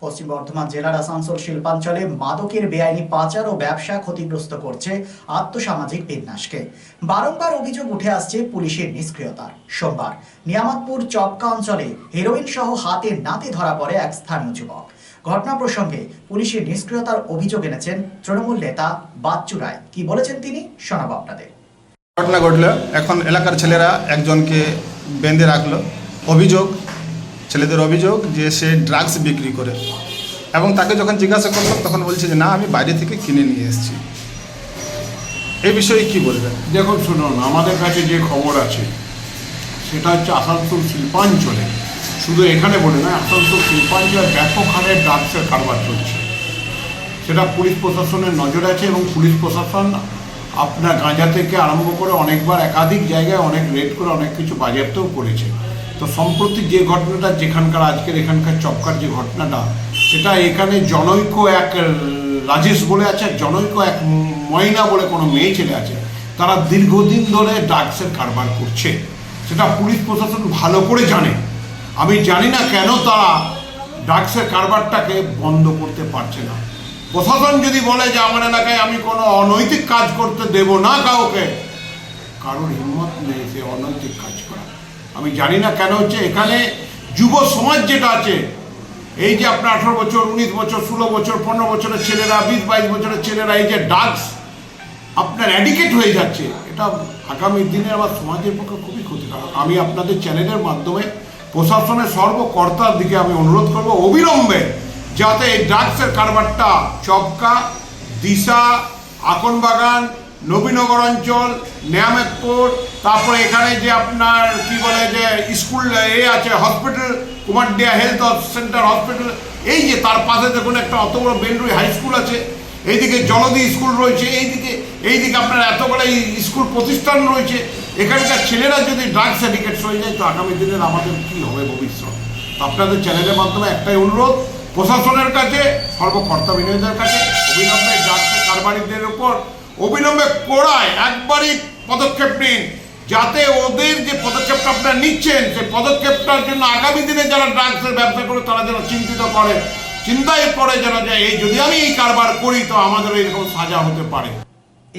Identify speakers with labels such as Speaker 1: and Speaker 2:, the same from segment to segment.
Speaker 1: পশ্চিম বর্ধমান জেলার আসানসোল শিল্পাঞ্চলে মাদকের বেআইনি পাচার ও ব্যবসা ক্ষতিগ্রস্ত করছে আর্থসামাজিক বিন্যাসকে। বারংবার অভিযোগ উঠে আসছে পুলিশের নিষ্ক্রিয়তার। সোমবার নিয়ামতপুর চপকা অঞ্চলে হেরোইন সহ হাতে নাতে ধরা পড়ে এক স্থানীয় যুবক। ঘটনা প্রসঙ্গে পুলিশের নিষ্ক্রিয়তার অভিযোগ এনেছেন তৃণমূল নেতা বাচ্চু রায়। কি বলেছেন তিনি শোনাবো আপনাদের।
Speaker 2: ঘটনা ঘটলো, এখন এলাকার ছেলেরা একজনকে বেঁধে রাখলো। ছেলেদের অভিযোগ যে সে ড্রাগস বিক্রি করে, এবং তাকে যখন জিজ্ঞাসা করলাম তখন বলছে যে না, আমি বাইরে থেকে কিনে নিয়ে এসেছি। এই বিষয়ে কি বলবেন?
Speaker 3: দেখুন, শুনুন, আমাদের কাছে যে খবর আছে সেটা হচ্ছে আসানসোল শিল্পাঞ্চলে, শুধু এখানে বলে না, আসানসোল শিল্পাঞ্চলে ব্যাপক হারে ড্রাগসের কারবার চলছে। সেটা পুলিশ প্রশাসনের নজরে আছে এবং পুলিশ প্রশাসন আপনার গাঁজা থেকে আরম্ভ করে অনেকবার একাধিক জায়গায় অনেক রেড করে অনেক কিছু বাজেয়াপ্তও করেছে। তো সম্প্রতি যে ঘটনাটা যেখানকার আজকের এখানকার চপকার যে ঘটনাটা, সেটা এখানে জনৈক এক রাজেশ বলে আছে, জনৈক এক ময়না বলে কোনো মেয়ে ছেলে আছে, তারা দীর্ঘদিন ধরে ড্রাগসের কারবার করছে। সেটা পুলিশ প্রশাসন ভালো করে জানে। আমি জানি না কেন তারা ড্রাগসের কারবারটাকে বন্ধ করতে পারছে না। প্রশাসন যদি বলে যে আমার এলাকায় আমি কোনো অনৈতিক কাজ করতে দেব না কাউকে, কারোর হিম্মত নেই সে অনৈতিক কাজ করা। আমি জানি না কেন হচ্ছে। এখানে যুব সমাজ যেটা আছে, এই যে আপনার 18 বছর, 19 বছর, 16 বছর, 15 বছরের ছেলেরা, 20-22 বছরের ছেলেরা এই যে ড্রাগস আপনার অ্যাডিক্টেড হয়ে যাচ্ছে, এটা আগামী দিনে আমার সমাজের পক্ষে খুবই ক্ষতিকারক। আমি আপনাদের চ্যানেলের মাধ্যমে প্রশাসনের সর্বকর্তার দিকে আমি অনুরোধ করব অবিলম্বে যাতে এই ড্রাগসের কারবারটা চপকা, দিশা, আকনবাগান, নবীনগর অঞ্চল, নিয়ামতপুর, তারপরে এখানে যে আপনার কি বলে যে স্কুল আছে, হসপিটাল, কুমারডিয়া হেলথ সেন্টার হসপিটাল, এই যে তার পাশে দেখুন একটা অত বড় বেলরুই হাই স্কুল আছে, এইদিকে জলদি স্কুল রয়েছে, এইদিকে আপনার এতগুলো স্কুল প্রতিষ্ঠান রয়েছে। এখানকার ছেলেরা যদি ড্রাগস অ্যাডিক্টেড হয়ে যায় তো আগামী দিনের আমাদের কী হবে ভবিষ্যৎ। আপনাদের চ্যানেলের মাধ্যমে একটাই অনুরোধ প্রশাসনের কাছে, সর্বকর্তা বিনয়ীদের কাছে, অবিলম্বে ড্রাগসের কারবারিদের উপর অবিলম্বে কড়ায় একবারই পদক্ষেপ নিন, যাতে ওদের যে পদক্ষেপটা আপনারা নিচ্ছেন সেই পদক্ষেপটার জন্য আগামী দিনে যারা ড্রাগসের ব্যবসা করে তারা যেন চিন্তায় পড়ে যেন যায় এই যদি আমি এই কারবার করি তো আমাদের এরকম সাজা হতে পারে।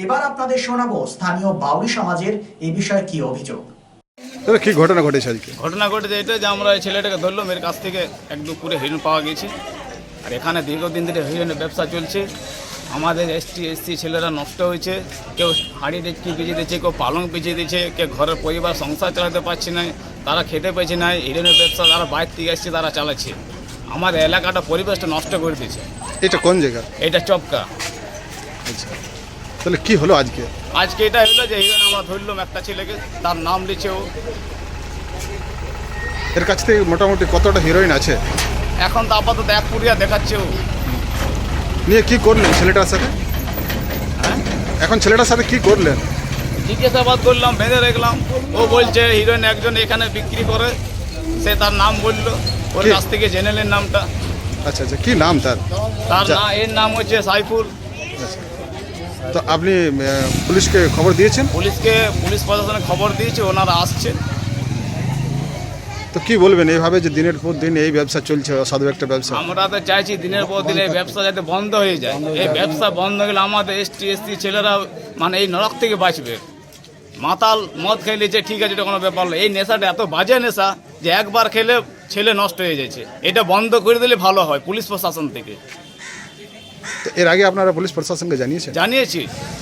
Speaker 1: এবার আপনাদের শোনাবো স্থানীয় বাউরি সমাজের এই বিষয়ে কি অভিযোগ।
Speaker 2: তবে কি ঘটনা ঘটেছে আজকে?
Speaker 4: ঘটনা ঘটেছে এটা যে আমরা এই ছেলেটাকে ধরলাম, এর কাছ থেকে এক দুপুরে হিরোইন পাওয়া গেছে। আর এখানে দীর্ঘদিন ধরে হিরোইনের ব্যবসা চলছে। আমাদের এসসি ছেলেরা নষ্ট হয়েছে, কেউ হাঁড়ি ডেচকি পিছিয়ে দিচ্ছে, কেউ পালং পিছিয়ে দিচ্ছে, কেউ ঘরের পরিবার সংসার চালাতে পারছে না, তারা খেতে পাচ্ছে না। হিরোইনের ব্যবসা তারা বাইরে থেকে এসছে, তারা চালাচ্ছে। আমাদের এলাকাটা পরিবেশটা নষ্ট করে দিয়েছে।
Speaker 2: এটা কোন জায়গা?
Speaker 4: এটা চপকা।
Speaker 2: আচ্ছা, তাহলে কি হলো আজকে?
Speaker 4: আজকে এটা হলো যে হিরোইন আমরা ধরলাম একটা ছেলেকে, তার নাম দিচ্ছে ও।
Speaker 2: এর কাছ থেকে মোটামুটি কতটা হিরোইন আছে?
Speaker 4: এখন তো আপাতত 1 পুরিয়া দেখাচ্ছে ও।
Speaker 2: নিয়ে কি করলেন ছেলেটার সাথে?
Speaker 4: হ্যাঁ,
Speaker 2: এখন ছেলেটার সাথে কি করলেন?
Speaker 4: জিজ্ঞাসাবাদ করলাম, বেঁধে রাখলাম। ও বলছে হিরোইন একজন এখানে বিক্রি করে, সে তার নাম বললো, ওর কাছ থেকে জেনে নেন নামটা।
Speaker 2: আচ্ছা আচ্ছা, কি নাম তার?
Speaker 4: এর নাম হচ্ছে সাইফুল।
Speaker 2: আচ্ছা, তো আপনি পুলিশকে খবর দিয়েছেন?
Speaker 4: পুলিশ প্রশাসনে খবর দিয়েছে, ওনারা আসছে।
Speaker 2: তো কি বলবেন এইভাবে যে দিনের পর দিন এই ব্যবসা চলছে, অসাধু একটা ব্যবসা?
Speaker 4: আমরা তো চাইছি দিনের পর দিন এই ব্যবসা যাতে বন্ধ হয়ে যায়। এই ব্যবসা বন্ধ হয়ে গেলে আমাদের এসসি ছেলেরা মানে এই নরক থেকে বাঁচবে। মাতাল মদ খেয়ে নিয়েছে, ঠিক আছে, এটা কোনো ব্যাপার নয়। এই নেশাটা এত বাজে নেশা যে একবার খেলে ছেলে নষ্ট হয়ে যাচ্ছে। এটা বন্ধ করে দিলে ভালো হয় পুলিশ প্রশাসন থেকে।
Speaker 2: তো এর আগে আপনারা পুলিশ প্রশাসনকে
Speaker 4: জানিয়েছি,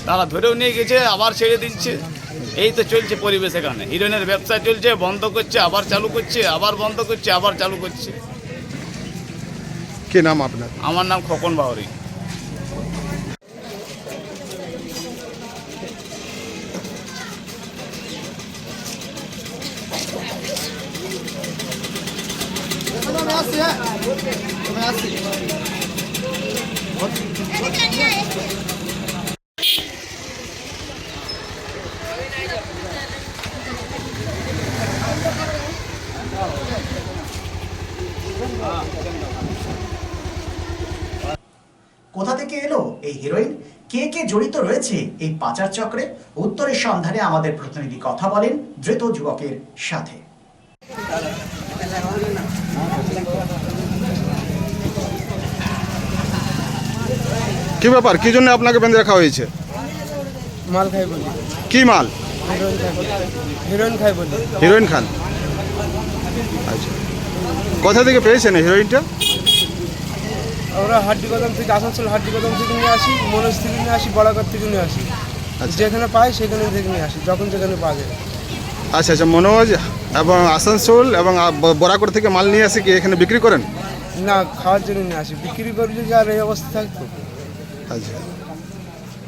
Speaker 4: তারা ধরেও নিয়ে গেছে, আবার ছেড়ে দিচ্ছে। এই তো চলছে পরিবেশ এখানে। হিরোইনের ব্যবসা চলছে, বন্ধ করছে, আবার চালু করছে, আবার বন্ধ করছে, আবার চালু করছে।
Speaker 2: কি নাম আপনার?
Speaker 4: আমার নাম খোকন বাউরি।
Speaker 1: কোথা থেকে এলো এই হিরোইন? কে কে জড়িত রয়েছে এই পাচার চক্রে? উত্তরের সন্ধানে আমাদের প্রতিনিধি কথা বলেন ধৃত যুবকের সাথে।
Speaker 2: কি ব্যাপার, কি জন্য আপনাকে বেঁধে রাখা হয়েছে?
Speaker 5: মাল খাই বলি,
Speaker 2: কি মাল?
Speaker 5: হিরোইন খাই বলি, হিরোইন খাই বলি।
Speaker 2: হিরোইন খান? আচ্ছা, কোথা থেকে পেয়েছেন এই হিরোইনটা?
Speaker 5: আমরা হাড্ডি কদম থেকে, আসানসোল হাড্ডি কদম থেকে নিয়ে আসি, মনোজ থেকে নিয়ে আসি, বড়াঘাট থেকে নিয়ে আসি।
Speaker 2: আচ্ছা।
Speaker 5: যেখানে পাই সেখানে থেকে নিয়ে আসি, যখন যেখানে পাওয়া যায়।
Speaker 2: আচ্ছা আচ্ছা, মনোজ এবং আসানসোল এবং বরাকর থেকে মাল নিয়ে আসে কি এখানে বিক্রি করেন?
Speaker 5: না, খাওয়ার জন্য নিয়ে আসি, বিক্রি করলে কি আর এই অবস্থা থাকতো?
Speaker 2: আচ্ছা,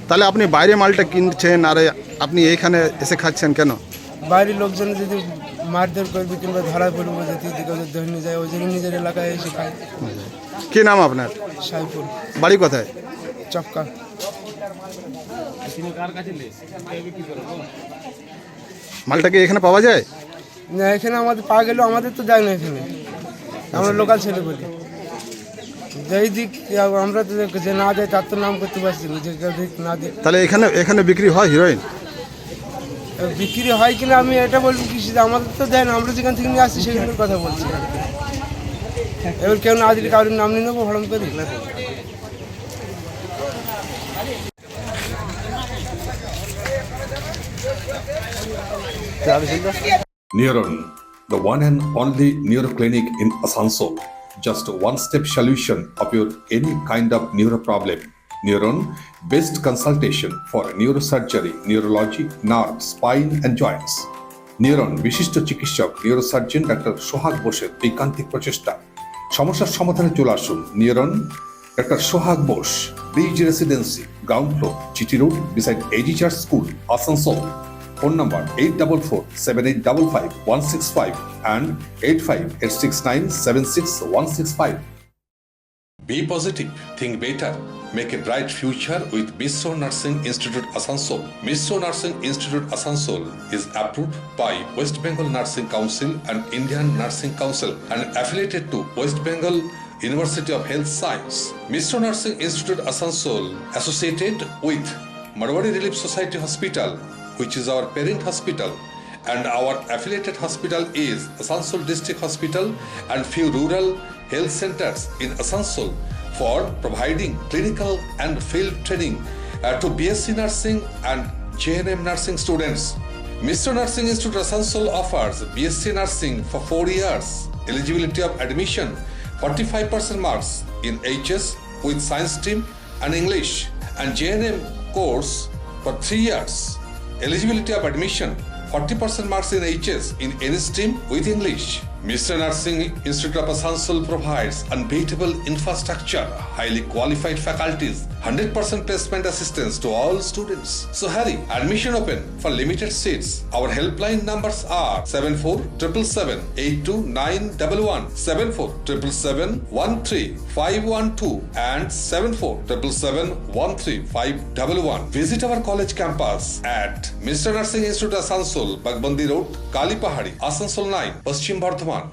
Speaker 2: তাহলে আপনি বাইরে মালটা কিনছেন আর আপনি এইখানে এসে খাচ্ছেন কেন?
Speaker 5: বাইরের লোকজন যদি মারধর করবে কিংবা ধরা পড়বো, যদি ওদের ধরে নিয়ে যায়, ওই জন্য নিজের এলাকায় এসে খাই।
Speaker 2: কি নাম আপনার?
Speaker 5: সাইফুল।
Speaker 2: বাড়ি কোথায়?
Speaker 5: চক্কা।
Speaker 2: মালটা কি এখানে পাওয়া যায়?
Speaker 5: না, এখানে আমাদের পাওয়া গেলেও আমাদের তো যায় না এখানে, আমরা লোকাল ছেলে বলি। যেই দিক আমরা তো যে না দেয় তার তো নাম করতে পারছি না, যে দিক না দিক।
Speaker 2: তাহলে এখানে বিক্রি হয় হিরোইন?
Speaker 5: বিক্রি হয় কিনা আমি এটা বলবো কি, সেটা আমাদের তো দেয় না, আমরা যেখান থেকে নিয়ে আসছি সেখানের কথা বলছি। এবার কেউ না দিলে কারোর নাম নিয়ে নেবো হরম করি?
Speaker 6: Neuron, the one and only neuroclinic in Asansol. Just one-step solution of your any kind of neuro problem. Neuron, best consultation for neurosurgery, neurology, nerve, spine and joints. Neuron, বিশিষ্ট চিকিৎসক নিউরোসার্জন ডাক্তার সোহাগ বোসের ঐকান্তিক প্রচেষ্টা। সমস্যার সমাধানে চলে আসুন neuron doctor Sohag Bose, bridge residency, ground floor, GT road, beside AG church school, Asansol. Phone number 844-7855-165 and 85-869-76165. Be positive, think better, make a bright future with Misro Nursing Institute Asansol. Misro Nursing Institute Asansol is approved by West Bengal Nursing Council and Indian Nursing Council and affiliated to West Bengal University of Health Science. Misro Nursing Institute Asansol associated with Marwari Relief Society Hospital, which is our parent hospital, and our affiliated hospital is Asansol District Hospital and few rural health centers in Asansol for providing clinical and field training to BSc Nursing and JNM Nursing students. Mr. Nursing Institute Asansol offers BSc Nursing for 4 years, eligibility of admission 45% marks in HS with science stream and English, and JNM course for 3 years. Eligibility of admission 40% marks in HS in any stream with English. Mr. Nursing Institute of Asansol provides unbeatable infrastructure, highly qualified faculties, 100% placement assistance to all students. So hurry, admission open for limited seats. Our helpline numbers are 7477782911, 7477713512 and 7477713511. Visit our college campus at Mr. Nursing Institute Asansol, Bagbandi Road, Kalipahari, Asansol 9, Paschim Bardhaman.